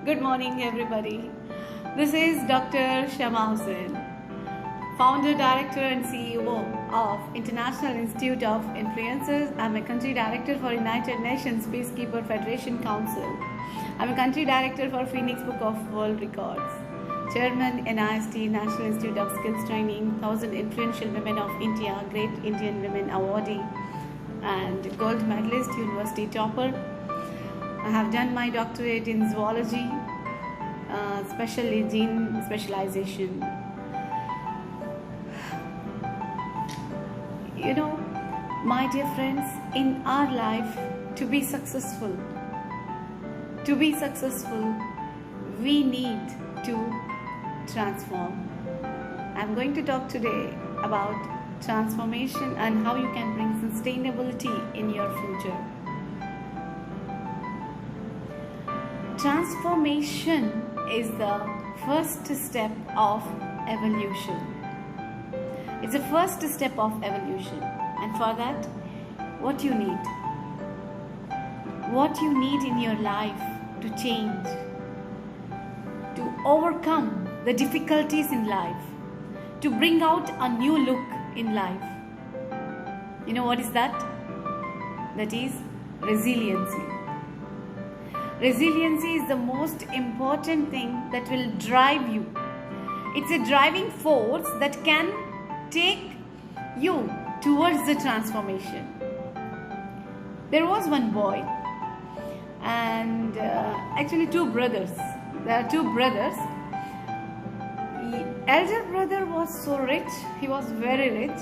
Good morning, everybody. This is Dr. Shama Hussain, Founder, Director, and CEO of International Institute of Influencers. I'm a Country Director for United Nations Peacekeeper Federation Council. I'm a Country Director for Phoenix Book of World Records. Chairman, NIST, National Institute of Skills Training, 1000 Influential Women of India, Great Indian Women Awardee, and Gold Medalist, University Topper. I have done my doctorate in zoology, especially gene specialization. You know, my dear friends, in our life, to be successful, we need to transform. I'm going to talk today about transformation and how you can bring sustainability in your future. Transformation is the first step of evolution. It's the first step of evolution. And for that, what you need in your life to change, to overcome the difficulties in life, to bring out a new look in life. You know what is that? That is resiliency. Resiliency is the most important thing that will drive you. It's a driving force that can take you towards the transformation. There was one boy and actually two brothers. There are two brothers. The elder brother was so rich, he was very rich,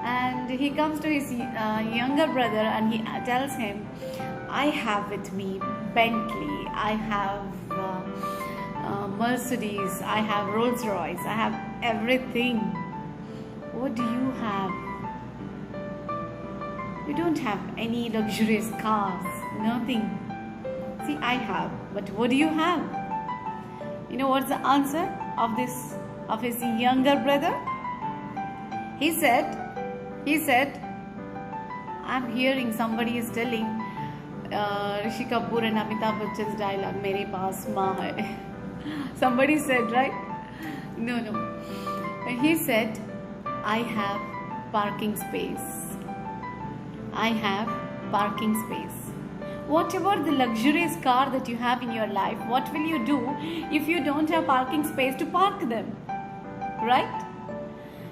and he comes to his younger brother and he tells him, I have with me Bentley, I have Mercedes, I have Rolls Royce, I have everything. What do you have? You don't have any luxurious cars, nothing. See, I have, but what do you have? You know what's the answer of his younger brother? He said, I'm hearing somebody is telling Rishi Kapoor and Amitabh Bachchan's dialogue, "Mere paas maa hai." Somebody said, right? No. He said, I have parking space. I have parking space. Whatever the luxurious car that you have in your life, what will you do if you don't have parking space to park them? Right?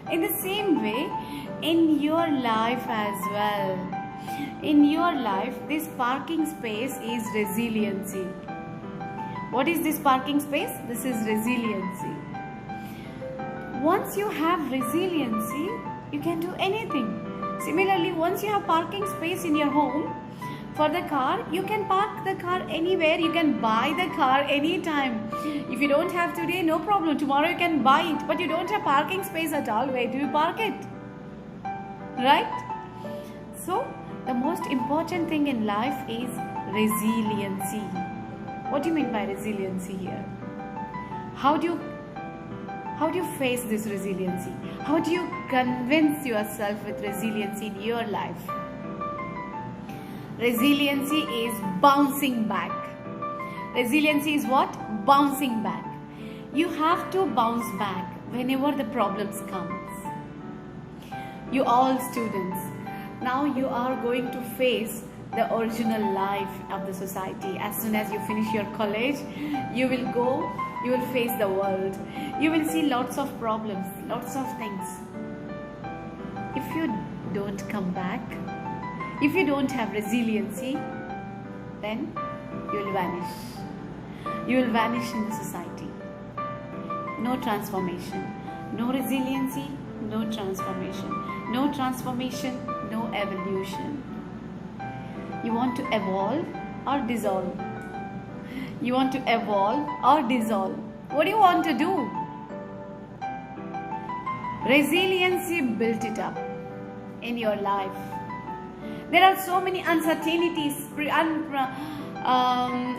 In the same way, in your life as well. In your life, this parking space is resiliency. What is this parking space? This is resiliency. Once you have resiliency, you can do anything. Similarly, once you have parking space in your home for the car, you can park the car anywhere. You can buy the car anytime. If you don't have today, no problem. Tomorrow you can buy it. But you don't have parking space at all. Where do you park it? Right? So, the most important thing in life is resiliency. What do you mean by resiliency here? How do you face this resiliency? How do you convince yourself with resiliency in your life? Resiliency is bouncing back. Resiliency is what? Bouncing back. You have to bounce back whenever the problems comes. You all students, now you are going to face the original life of the society. As soon as you finish your college, you will face the world. You will see lots of problems, lots of things. If you don't come back, if you don't have resiliency, then you will vanish. You will vanish in the society. No transformation. No resiliency, no transformation. No transformation, no evolution. You want to evolve or dissolve? You want to evolve or dissolve? What do you want to do? Resiliency built it up in your life. There are so many uncertainties,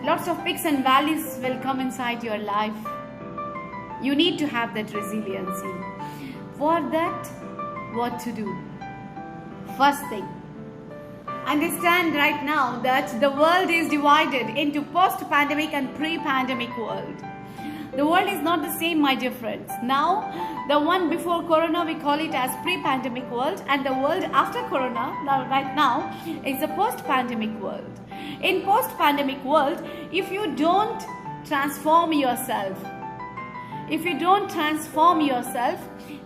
lots of peaks and valleys will come inside your life. You need to have that resiliency. For that, what to do? First thing, understand right now that the world is divided into post-pandemic and pre-pandemic world. The world is not the same, my dear friends. Now, the one before Corona, we call it as pre-pandemic world, and the world after Corona, right now, is a post-pandemic world. In post-pandemic world, if you don't transform yourself,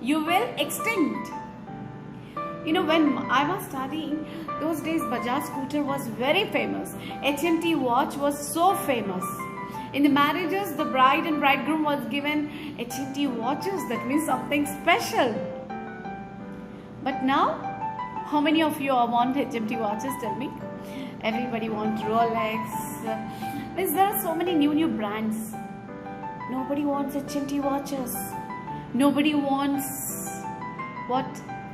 you will extinct. You know, when I was studying, those days Bajaj scooter was very famous. HMT watch was so famous. In the marriages, the bride and bridegroom was given HMT watches. That means something special. But now, how many of you want HMT watches? Tell me. Everybody wants Rolex. Means there are so many new brands. Nobody wants HMT watches. Nobody wants what?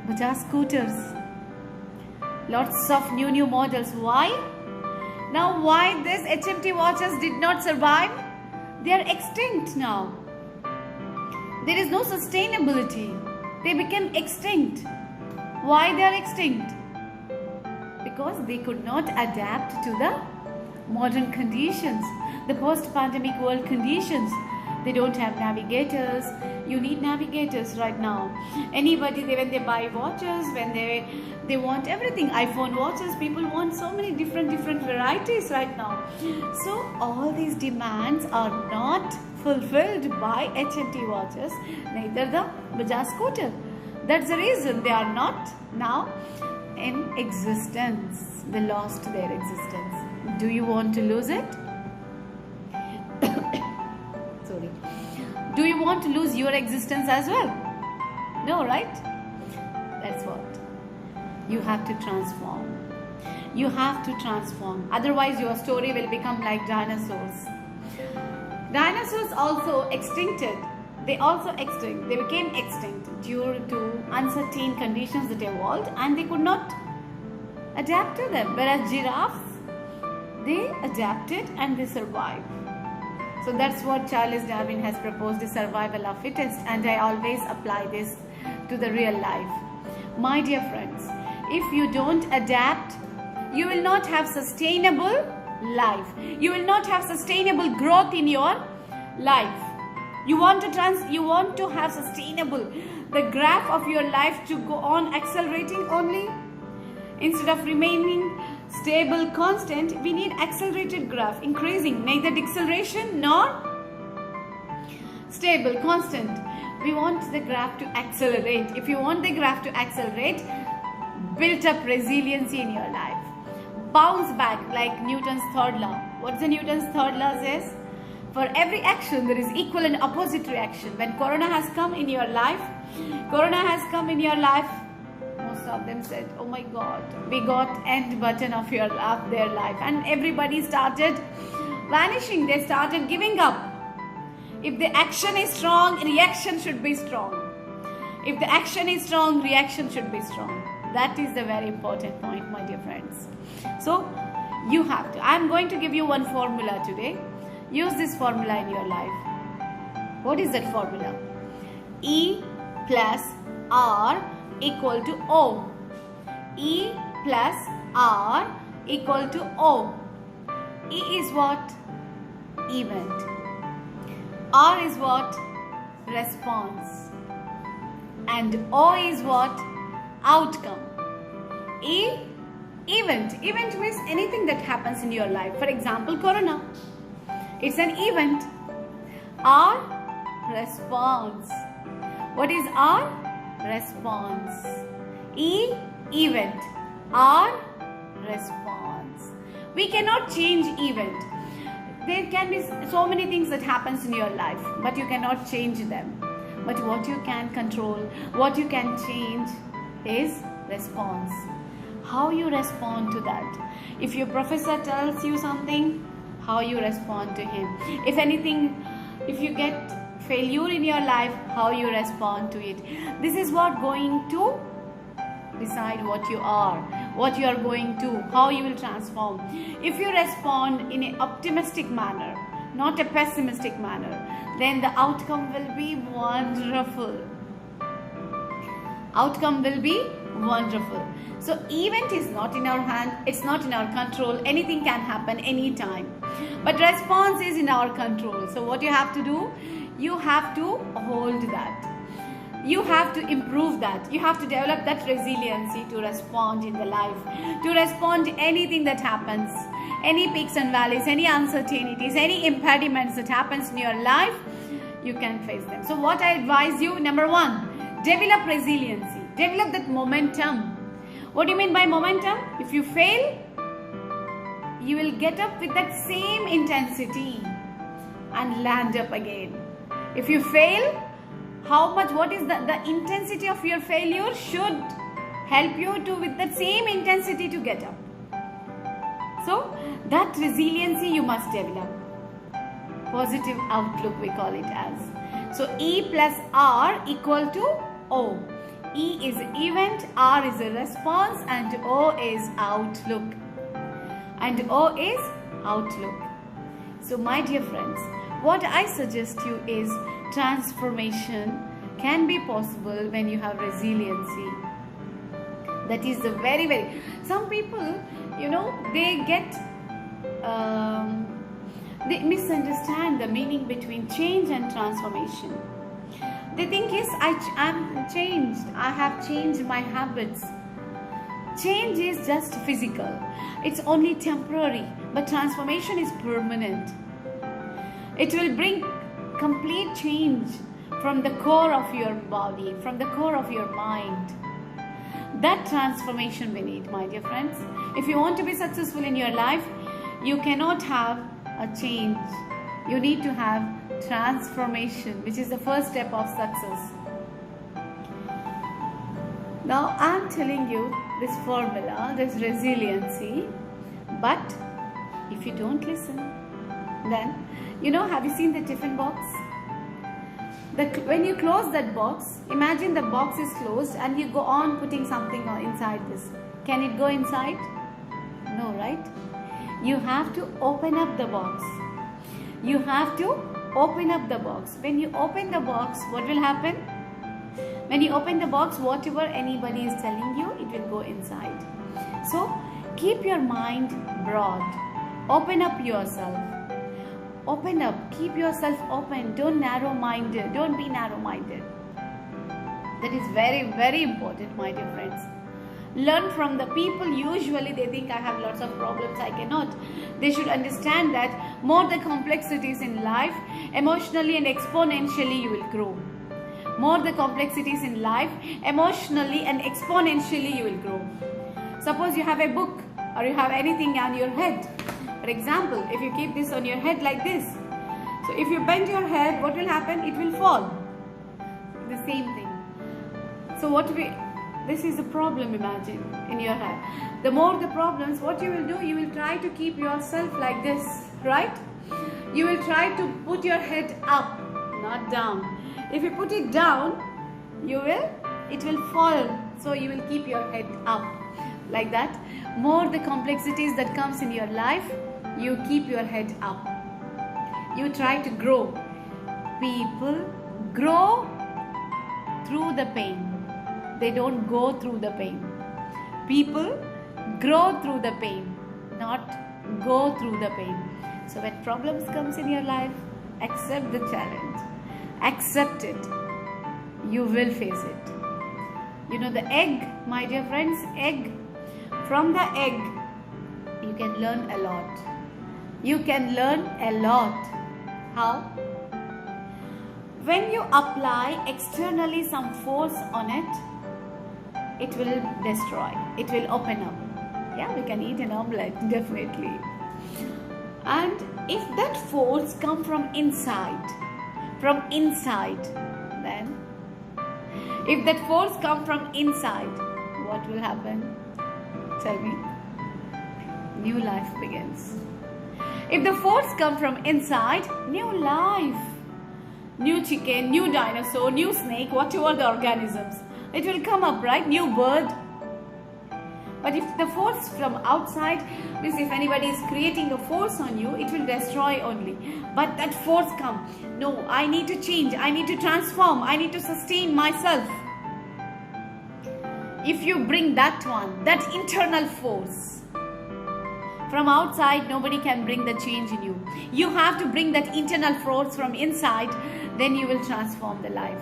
Bajaj scooters. Lots of new models. Why? Now why these HMT watches did not survive? They are extinct now. There is no sustainability. They became extinct. Why they are extinct? Because they could not adapt to the modern conditions, the post-pandemic world conditions. They don't have navigators. You need navigators right now. Anybody, when they buy watches, when they want everything, iPhone watches, people want so many different varieties right now. So all these demands are not fulfilled by HMT watches, neither the Bajaj scooter. That's the reason they are not now in existence. They lost their existence. Do you want to lose it? Sorry. Do you want to lose your existence as well? No, right? That's what. You have to transform. You have to transform. Otherwise, your story will become like dinosaurs. Dinosaurs also extincted. They became extinct due to uncertain conditions that evolved, and they could not adapt to them. Whereas giraffes, they adapted and they survived. So that's what Charles Darwin has proposed, the survival of fittest, and I always apply this to the real life. My dear friends, if you don't adapt, you will not have sustainable life. You will not have sustainable growth in your life. You want to have sustainable, the graph of your life to go on accelerating only instead of remaining stable, constant. We need accelerated graph, increasing, neither deceleration nor stable, constant. We want the graph to accelerate. If you want the graph to accelerate, build up resiliency in your life. Bounce back like Newton's third law. What's the Newton's third law says? For every action, there is equal and opposite reaction. When Corona has come in your life, most of them said, oh my God, we got end button of their life, and everybody started vanishing. They started giving up. If the action is strong, reaction should be strong. If the action is strong, reaction should be strong. That is the very important point, my dear friends. So you have to. I am going to give you one formula today. Use this formula in your life. What is that formula? E plus R equal to O. E plus R equal to O. E is what? Event. R is what? Response. And O is what? Outcome. E, event. Event means anything that happens in your life. For example, Corona. It's an event. R, response. What is R? Response. E, event. R, response. We cannot change event. There can be so many things that happens in your life, but you cannot change them. But what you can control, what you can change is response. How you respond to that. If your professor tells you something, how you respond to him. If anything, if you get failure in your life, how you respond to it. This is what going to decide what you are, what you are going to, how you will transform. If you respond in an optimistic manner, not a pessimistic manner, then the outcome will be wonderful. Outcome will be Wonderful. So event is not in our hand, it's not in our control. Anything can happen anytime. But response is in our control. So what you have to do? You have to hold that. You have to improve that. You have to develop that resiliency to respond in the life, to respond to anything that happens, any peaks and valleys, any uncertainties, any impediments that happens in your life, you can face them. So what I advise you, number one, develop resiliency, develop that momentum. What do you mean by momentum? If you fail, you will get up with that same intensity and land up again. If you fail, what is the intensity of your failure should help you to with that same intensity to get up. So that resiliency you must develop. Positive outlook we call it as. So E plus R equal to O. E is event, R is a response, and O is outlook. And O is outlook. So my dear friends, what I suggest you is transformation can be possible when you have resiliency. That is the very, some people, they get, they misunderstand the meaning between change and transformation. They think, yes, I'm changed, I have changed my habits. Change is just physical, it's only temporary, but transformation is permanent. It will bring complete change from the core of your body, from the core of your mind. That transformation we need, my dear friends. If you want to be successful in your life, you cannot have a change. You need to have transformation, which is the first step of success. Now I'm telling you this formula, this resiliency, but if you don't listen, then, have you seen the tiffin box? When you close that box, imagine the box is closed and you go on putting something inside this. Can it go inside? No, right? You have to open up the box. You have to open up the box. When you open the box, what will happen? When you open the box, whatever anybody is telling you, it will go inside. So keep your mind broad. Open up yourself. Open up. Keep yourself open. Don't narrow-minded. Don't be narrow-minded. That is very important, my dear friends. Learn from the people. Usually they think I have lots of problems, I cannot. They should understand that more the complexities in life, emotionally and exponentially you will grow. More the complexities in life, emotionally and exponentially you will grow. Suppose you have a book or you have anything on your head. For example, if you keep this on your head like this, so if you bend your head, what will happen? It will fall. The same thing. So this is the problem, imagine, in your head. The more the problems, what you will do, you will try to keep yourself like this, right? You will try to put your head up, not down. If you put it down, it will fall. So you will keep your head up like that. More the complexities that comes in your life, you keep your head up. You try to grow. People grow through the pain. They don't go through the pain. People grow through the pain, not go through the pain. So when problems comes in your life, accept the challenge. Accept it. You will face it. The egg, my dear friends, egg. From the egg, you can learn a lot. You can learn a lot. How? When you apply externally some force on it, it will destroy. It will open up. Yeah, we can eat an omelette, definitely. And if that force comes from inside, then if that force comes from inside, what will happen? Tell me. New life begins. If the force comes from inside, new life. New chicken, new dinosaur, new snake, whatever the organisms. It will come up, right? New bird. But if the force from outside, means if anybody is creating a force on you, it will destroy only. But that force comes. No, I need to change. I need to transform. I need to sustain myself. if you bring that one, that internal force, from outside nobody can bring the change in you. You have to bring that internal force from inside, then you will transform the life.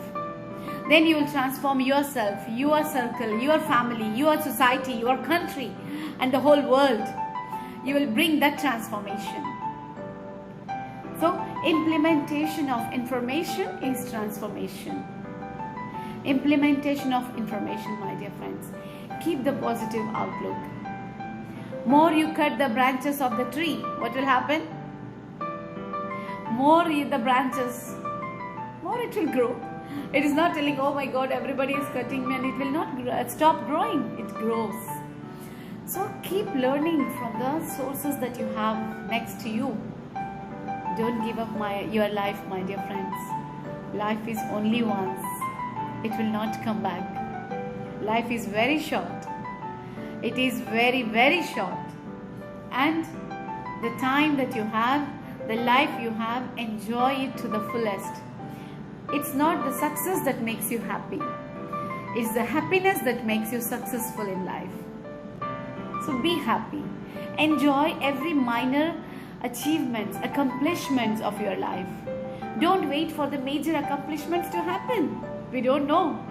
Then you will transform yourself, your circle, your family, your society, your country, and the whole world. You will bring that transformation. So, implementation of information is transformation. Implementation of information, my dear friends. Keep the positive outlook. More you cut the branches of the tree, what will happen? More the branches, more it will grow. It is not telling, oh my God, everybody is cutting me, and it will not stop growing. It grows. So keep learning from the sources that you have next to you. Don't give up your life, my dear friends. Life is only once. It will not come back. Life is very short. It is very, very short. And the time that you have, the life you have, enjoy it to the fullest. It's not the success that makes you happy. It's the happiness that makes you successful in life. So be happy. Enjoy every minor achievements, accomplishments of your life. Don't wait for the major accomplishments to happen. We don't know.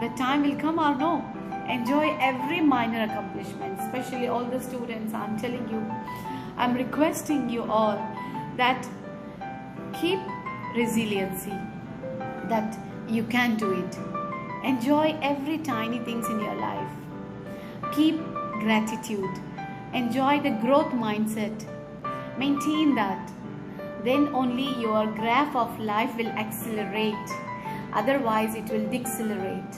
The time will come or no. Enjoy every minor accomplishment, especially all the students. I'm telling you, I'm requesting you all that keep resiliency, that you can do it. Enjoy every tiny things in your life. Keep gratitude. Enjoy the growth mindset. Maintain that. Then only your graph of life will accelerate. Otherwise, it will decelerate.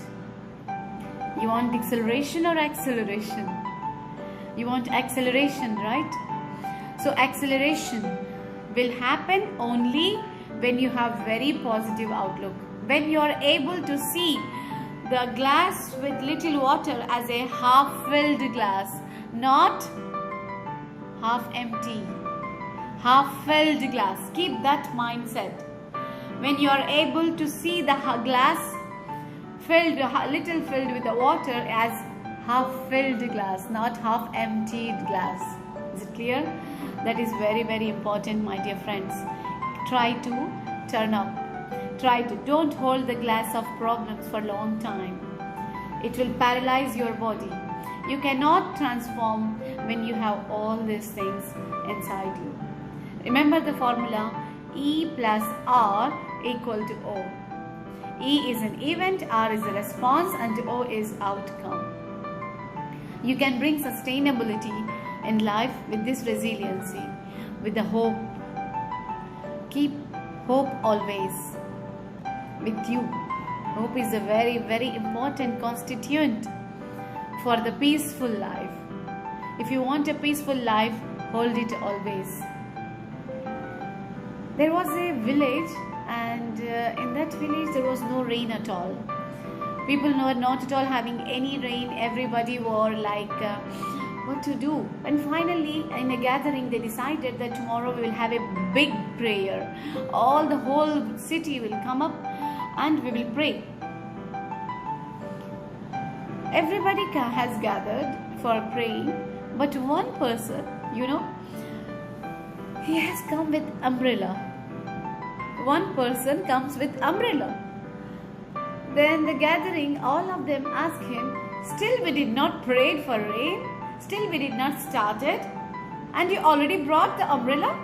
You want deceleration or acceleration? You want acceleration, right? So acceleration will happen only when you have very positive outlook. When you are able to see the glass with little water as a half-filled glass, not half empty. Half-filled glass. Keep that mindset. When you are able to see the glass filled, little filled with the water as half-filled glass, not half-emptied glass. Is it clear? That is very, very important, my dear friends. Try to turn up. Try to. Don't hold the glass of problems for a long time. It will paralyze your body. You cannot transform when you have all these things inside you. Remember the formula E plus R equal to O. E is an event, R is a response, and O is outcome. You can bring sustainability in life with this resiliency, with the hope. Keep hope always with you. Hope is a very, very important constituent for the peaceful life. If you want a peaceful life, hold it always. There was a village, and in that village there was no rain at all. People were not at all having any rain. Everybody were like, what to do? And finally, in a gathering, they decided that tomorrow we will have a big prayer. All the whole city will come up and we will pray. Everybody has gathered for praying, but one person, he has come with umbrella. One person comes with umbrella. Then the gathering, all of them ask him, still we did not pray for rain, still we did not start it, and you already brought the umbrella?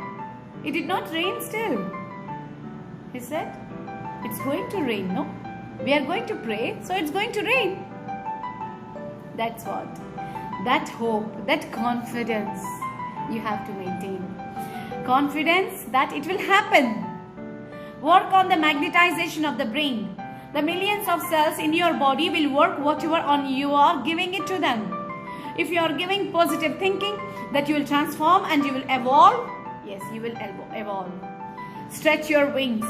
It did not rain still. He said, it's going to rain, no? We are going to pray, so it's going to rain. That's what. That hope, that confidence you have to maintain. Confidence that it will happen. Work on the magnetization of the brain. The millions of cells in your body will work whatever you are giving it to them. If you are giving positive thinking that you will transform and you will evolve, yes, you will evolve. Stretch your wings.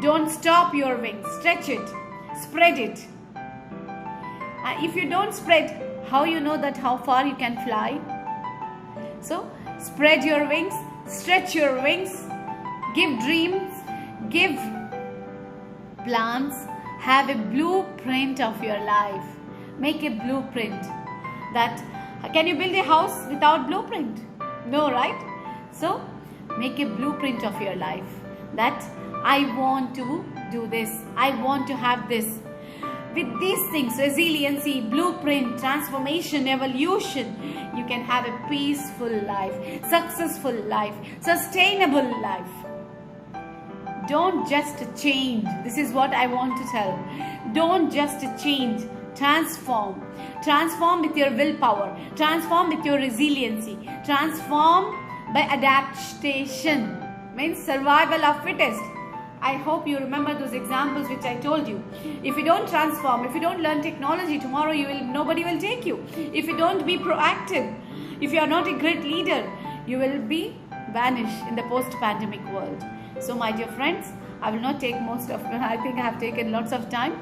Don't stop your wings. Stretch it. Spread it. If you don't spread, how you know that how far you can fly? So, spread your wings. Stretch your wings. Give dreams. Give plans. Have a blueprint of your life. Make a blueprint. That can you build a house without blueprint? No, right? So make a blueprint of your life, that I want to do this, I want to have this. With these things, resiliency, blueprint, transformation, evolution, you can have a peaceful life, successful life, sustainable life. Don't just change. This is what I want to tell. Don't just change. Transform. Transform with your willpower. Transform with your resiliency. Transform by adaptation. Means survival of fittest. I hope you remember those examples which I told you. If you don't transform, if you don't learn technology, tomorrow nobody will take you. If you don't be proactive, if you are not a great leader, you will be vanished in the post-pandemic world. So my dear friends, I will not take I think I have taken lots of time.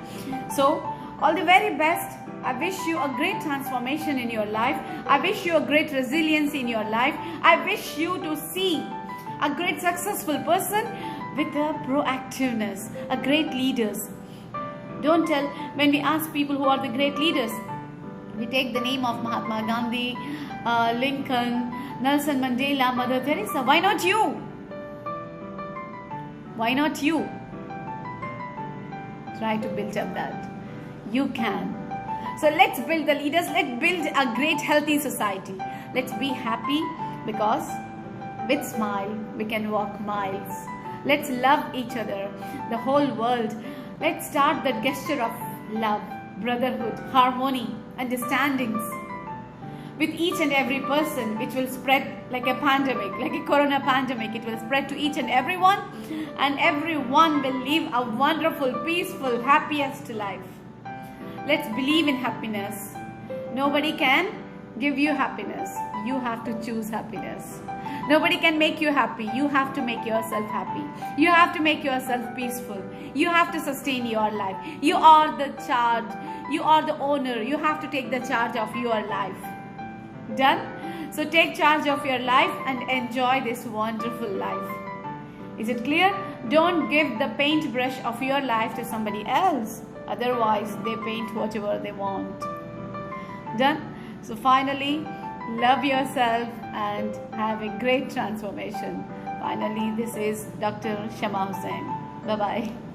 So all the very best. I wish you a great transformation in your life. I wish you a great resilience in your life. I wish you to see a great successful person with a proactiveness, a great leaders. Don't tell, when we ask people who are the great leaders, we take the name of Mahatma Gandhi, Lincoln, Nelson Mandela, Mother Teresa. Why not you? Why not you? Try to build up that. You can. So let's build the leaders. Let's build a great healthy society. Let's be happy, because with smile we can walk miles. Let's love each other, the whole world. Let's start that gesture of love, brotherhood, harmony, understandings with each and every person, which will spread like a pandemic, like a corona pandemic. It will spread to each and everyone will live a wonderful, peaceful, happiest life. Let's believe in happiness. Nobody can give you happiness. You have to choose happiness. Nobody can make you happy. You have to make yourself happy. You have to make yourself peaceful. You have to sustain your life. You are the charge. You are the owner. You have to take the charge of your life. Done? So take charge of your life and enjoy this wonderful life. Is it clear? Don't give the paintbrush of your life to somebody else. Otherwise, they paint whatever they want. Done? So finally, love yourself and have a great transformation. Finally, this is Dr. Shama Hussain. Bye-bye.